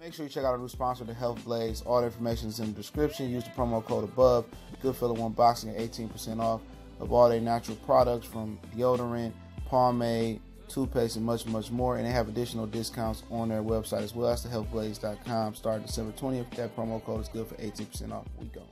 Make sure you check out our new sponsor, the Health Blaze. All the information is in the description. Use the promo code above. Goodfella1 Boxing at 18% off of all their natural products from deodorant, pomade, toothpaste, and much, much more. And they have additional discounts on their website as well. That's thehealthblaze.com. Starting December 20th. That promo code is good for 18% off. We go.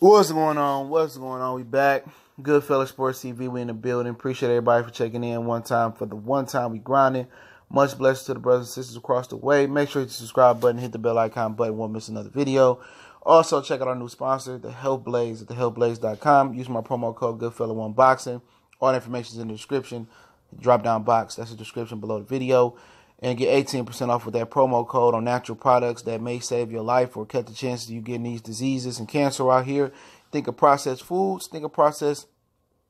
What's going on? What's going on? We back. Goodfella Sports TV. We in the building. Appreciate everybody for checking in one time. For the one time we grinding. Much blessings to the brothers and sisters across the way. Make sure you hit the subscribe button, hit the bell icon button, won't miss another video. Also, check out our new sponsor, the Health Blaze at thehealthblaze.com. Use my promo code Goodfella1 Boxing. All the information is in the description. Drop down box, that's the description below the video. And get 18% off with that promo code on natural products that may save your life or cut the chances of you getting these diseases and cancer out here. Think of processed foods, think of processed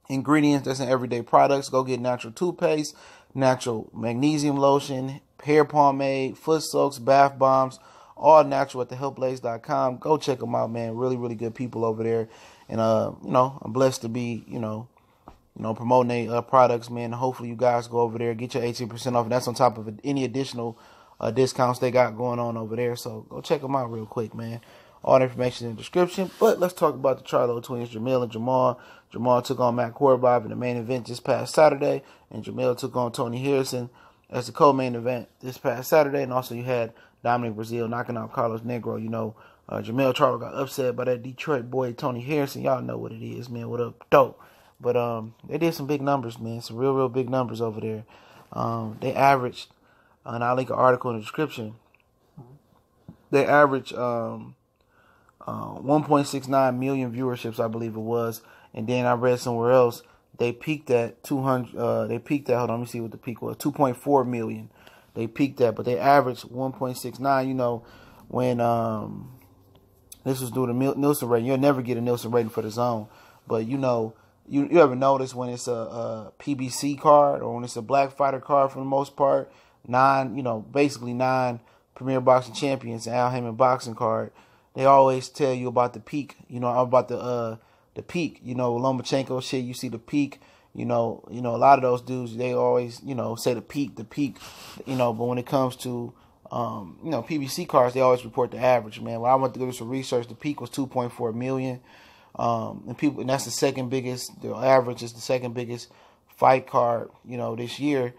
ingredients that's in everyday products. Go get natural toothpaste, natural magnesium lotion, hair pomade, foot soaks, bath bombs, all natural at thehealthblaze.com. Go check them out, man. Really, really good people over there. And, I'm blessed to be, promoting their products, man. Hopefully you guys go over there, get your 18% off. And that's on top of any additional discounts they got going on over there. So go check them out real quick, man. All the information in the description. But let's talk about the Charlo twins, Jermall and Jermall. Jermall took on Matt Korobov in the main event this past Saturday. And Jermall took on Tony Harrison as the co-main event this past Saturday. And also you had Dominic Brazil knocking out Carlos Negro. Jermall Charlo got upset by that Detroit boy, Tony Harrison. Y'all know what it is, man. What up, dope. But they did some big numbers, man. Some real, real big numbers over there. They averaged, and I'll link an article in the description. They averaged 1.69 million viewerships, I believe it was. And then I read somewhere else they peaked at 200. Hold on, let me see what the peak was. 2.4 million. They peaked at, but they averaged 1.69. When this was due to Nielsen rating, you'll never get a Nielsen rating for the zone. But you ever notice when it's a PBC card or when it's a black fighter card for the most part, basically 9 Premier Boxing Champions and Al Haymon boxing card, they always tell you about the peak, about the peak, Lomachenko shit, you see the peak, a lot of those dudes, they always, say the peak, but when it comes to, PBC cards, they always report the average, man. When I went to do some research, the peak was 2.4 million. And that's the second biggest. The average is the second biggest fight card, this year.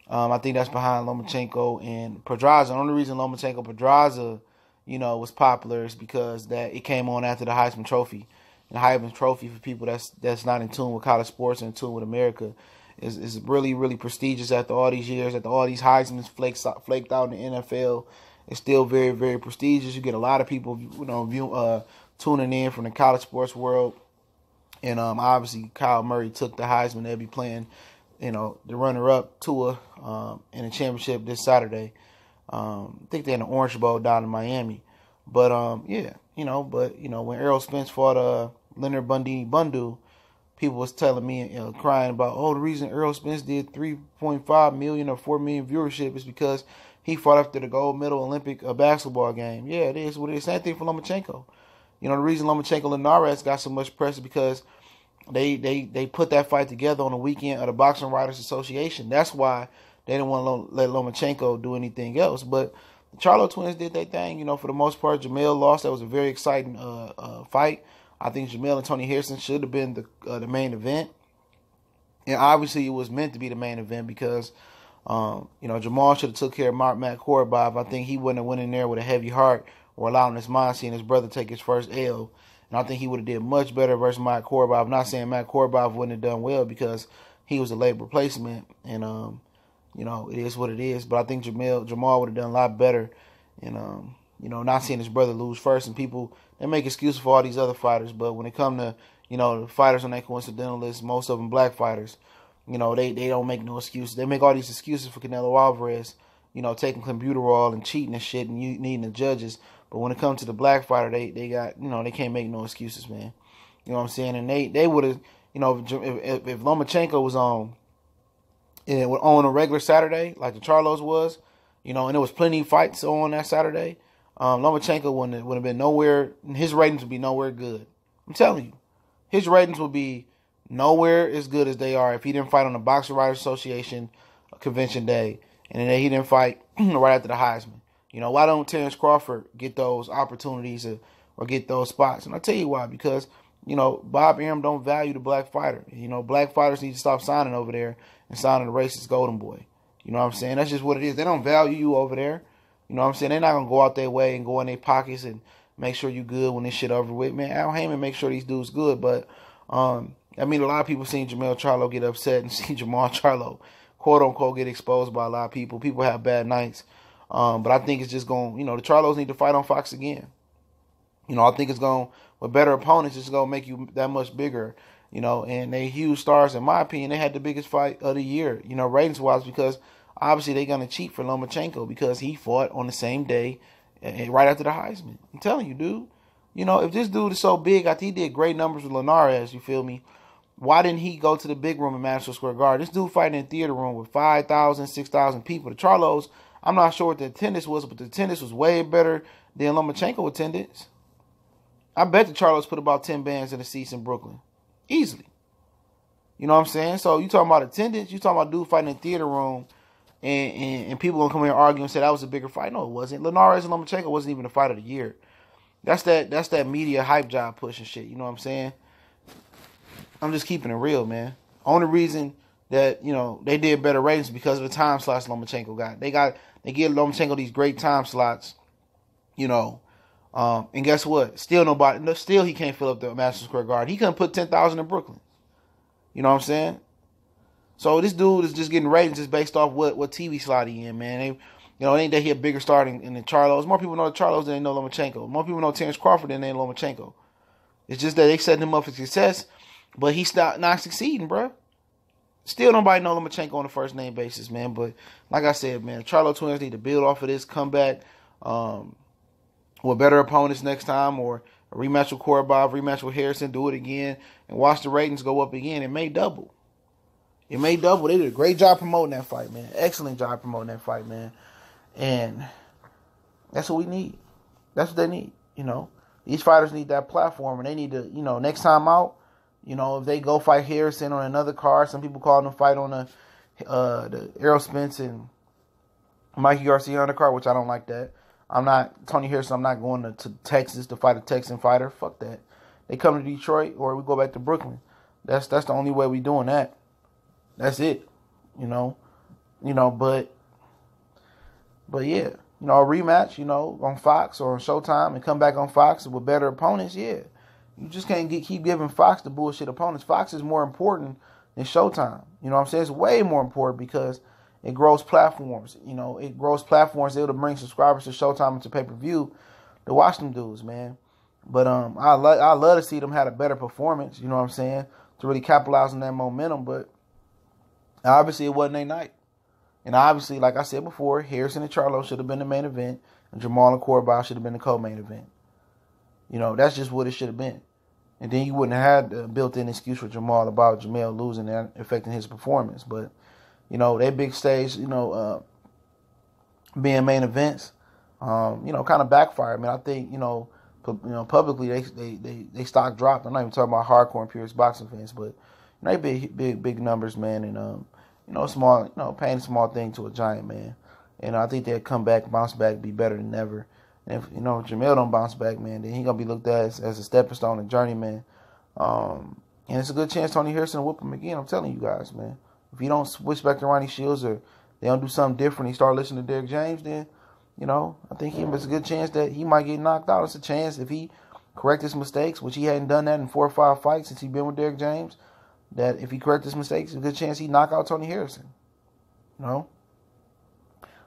I think that's behind Lomachenko and Pedraza. The only reason Lomachenko Pedraza, was popular is because that it came on after the Heisman Trophy. And the Heisman Trophy, for people that's not in tune with college sports and in tune with America, is really, really prestigious after all these years. After all these Heisman's flaked out in the NFL, it's still very, very prestigious. You get a lot of people, tuning in from the college sports world. And obviously Kyle Murray took the Heisman. They'll be playing, the runner-up Tua in the championship this Saturday. I think they're in the Orange Bowl down in Miami. But, when Errol Spence fought Leonard Bundu, people was telling me, crying about, the reason Errol Spence did 3.5 million or 4 million viewership is because he fought after the gold medal Olympic basketball game. Yeah, it is what it is. Same thing for Lomachenko. The reason Lomachenko and Linares got so much press is because they put that fight together on the weekend of the Boxing Writers Association. That's why they didn't want to let Lomachenko do anything else. But the Charlo twins did their thing. For the most part, Jermall lost. That was a very exciting fight. I think Jermall and Tony Harrison should have been the main event. And obviously it was meant to be the main event because, Jermall should have took care of Matt Korobov. I think he wouldn't have went in there with a heavy heart or allowing his mind seeing his brother take his first L. And I think he would have did much better versus Matt Korobov. I'm not saying Matt Korobov wouldn't have done well because he was a late replacement. And, it is what it is. But I think Jermall would have done a lot better. And, not seeing his brother lose first. And people, they make excuses for all these other fighters. But when it comes to, the fighters on that coincidental list, most of them black fighters, they don't make no excuses. They make all these excuses for Canelo Alvarez, taking clenbuterol and cheating and shit and needing the judges. But when it comes to the black fighter, they got, they can't make no excuses, man. You know what I'm saying? And they would have, if Lomachenko was on a regular Saturday, like the Charlos was, and there was plenty of fights on that Saturday, Lomachenko wouldn't have been nowhere, his ratings would be nowhere good. I'm telling you. His ratings would be nowhere as good as they are if he didn't fight on the Boxing Writers Association convention day, and then he didn't fight right after the Heisman. You know, why don't Terrence Crawford get those opportunities or get those spots? And I'll tell you why. Because, you know, Bob Arum don't value the black fighter. You know, black fighters need to stop signing over there and signing the racist golden boy. You know what I'm saying? That's just what it is. They don't value you over there. You know what I'm saying? They're not going to go out their way and go in their pockets and make sure you good when this shit over with. Man, Al Heyman make sure these dudes good. But, I mean, a lot of people seen Jermall Charlo get upset and see Jermall Charlo, quote unquote, get exposed by a lot of people. People have bad nights. But I think it's just going, you know, the Charlos need to fight on Fox again. You know, I think it's going, with better opponents, it's going to make you that much bigger, you know, and they huge stars. In my opinion, they had the biggest fight of the year, you know, ratings-wise, because obviously they're going to cheat for Lomachenko because he fought on the same day right after the Heisman. I'm telling you, dude. You know, if this dude is so big, I think he did great numbers with Linares, you feel me? Why didn't he go to the big room in Madison Square Garden? This dude fighting in a theater room with 5,000, 6,000 people. The Charlos, I'm not sure what the attendance was, but the attendance was way better than Lomachenko attendance. I bet the Charlos put about 10 bands in the seats in Brooklyn. Easily. You know what I'm saying? So you talking about attendance, you talking about dude fighting in a theater room, and people gonna come here and argue and say that was a bigger fight. No, it wasn't. Linares and Lomachenko wasn't even the fight of the year. That's that media hype job pushing shit. You know what I'm saying? I'm just keeping it real, man. Only reason that, you know, they did better ratings because of the time slots Lomachenko got. They give Lomachenko these great time slots, you know. And guess what? Still he can't fill up the Madison Square Garden. He couldn't put 10,000 in Brooklyn. You know what I'm saying? So this dude is just getting ratings just based off what TV slot he in, man. It ain't that he a bigger star in the Charlos. More people know the Charlos than they know Lomachenko. More people know Terrence Crawford than they know Lomachenko. It's just that they setting him up for success, but he's not succeeding, bro. Still nobody know Lomachenko on a first name basis, man. But like I said, man, the Charlo twins need to build off of this, come back with better opponents next time, or a rematch with Korobov, rematch with Harrison, do it again, and watch the ratings go up again. It may double. It may double. They did a great job promoting that fight, man. Excellent job promoting that fight, man. And that's what we need. That's what they need, you know. These fighters need that platform, and they need to, you know, next time out, you know, if they go fight Harrison on another card, some people call them fight on the Errol Spence and Mikey Garcia on the card, which I don't like that. I'm not Tony Harrison. I'm not going to Texas to fight a Texan fighter. Fuck that. They come to Detroit or we go back to Brooklyn. That's the only way we doing that. That's it. You know, but yeah, you know, a rematch, you know, on Fox or on Showtime and come back on Fox with better opponents. Yeah, you just can't keep giving Fox the bullshit opponents. Fox is more important than Showtime. You know what I'm saying? It's way more important because it grows platforms. You know, it grows platforms able to bring subscribers to Showtime and to pay-per-view to watch them dudes, man. But I love to see them have a better performance, you know what I'm saying, to really capitalize on that momentum. But obviously it wasn't their night. And obviously, like I said before, Harrison and Charlo should have been the main event, and Jermall and Korobov should have been the co-main event. You know, that's just what it should have been. And then you wouldn't have had the built-in excuse for Jermall about Jermall losing and affecting his performance. But you know, they big stage, you know, being main events, you know, kind of backfired. I mean, I think, you know, publicly they stock dropped. I'm not even talking about hardcore and purist boxing fans, but you know, they big numbers, man, and you know, small, you know, paying a small thing to a giant, man. And I think they'll come back, bounce back, be better than ever. And if, you know, Jermall don't bounce back, man, then he gonna be looked at as a stepping stone, a journeyman. And it's a good chance Tony Harrison will whoop him again. I'm telling you guys, man. If he don't switch back to Ronnie Shields or they don't do something different, he start listening to Derrick James, then, you know, I think there's a good chance that he might get knocked out. It's a chance if he correct his mistakes, which he hadn't done that in 4 or 5 fights since he's been with Derrick James, that if he correct his mistakes, it's a good chance he knock out Tony Harrison. You know?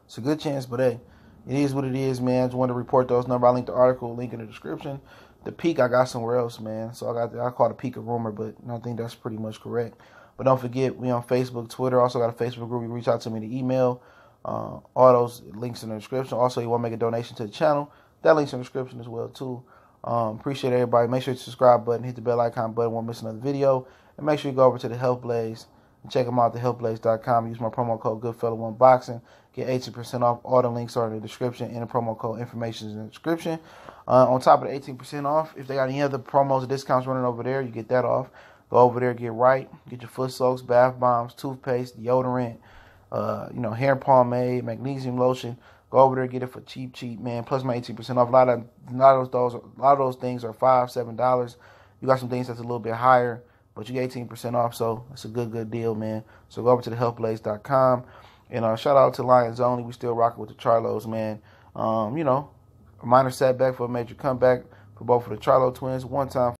It's a good chance, but hey, it is what it is, man. I just wanted to report those numbers. I linked the article, link in the description. The peak I got somewhere else, man. So I call it a peak of rumor, but I think that's pretty much correct. But don't forget, we on Facebook, Twitter. Also got a Facebook group. You reach out to me to email. All those links in the description. Also, you want to make a donation to the channel. That link's in the description as well, too. Appreciate everybody. Make sure you subscribe button. Hit the bell icon button. Won't miss another video. And make sure you go over to the Health Blaze and check them out at thehealthblaze.com. Use my promo code GoodFella1Boxing. Get 18% off. All the links are in the description, and the promo code information is in the description. On top of the 18% off, if they got any other promos or discounts running over there, you get that off. Go over there, get right. Get your foot soaks, bath bombs, toothpaste, deodorant, you know, hair pomade, magnesium lotion. Go over there, get it for cheap, man. Plus my 18% off. A lot of those things are $5, $7. You got some things that's a little bit higher, but you get 18% off, so it's a good deal, man. So go over to thehealthblaze.com. And shout out to Lions Only. We still rocking with the Charlos, man. A minor setback for a major comeback for both of the Charlo twins. One time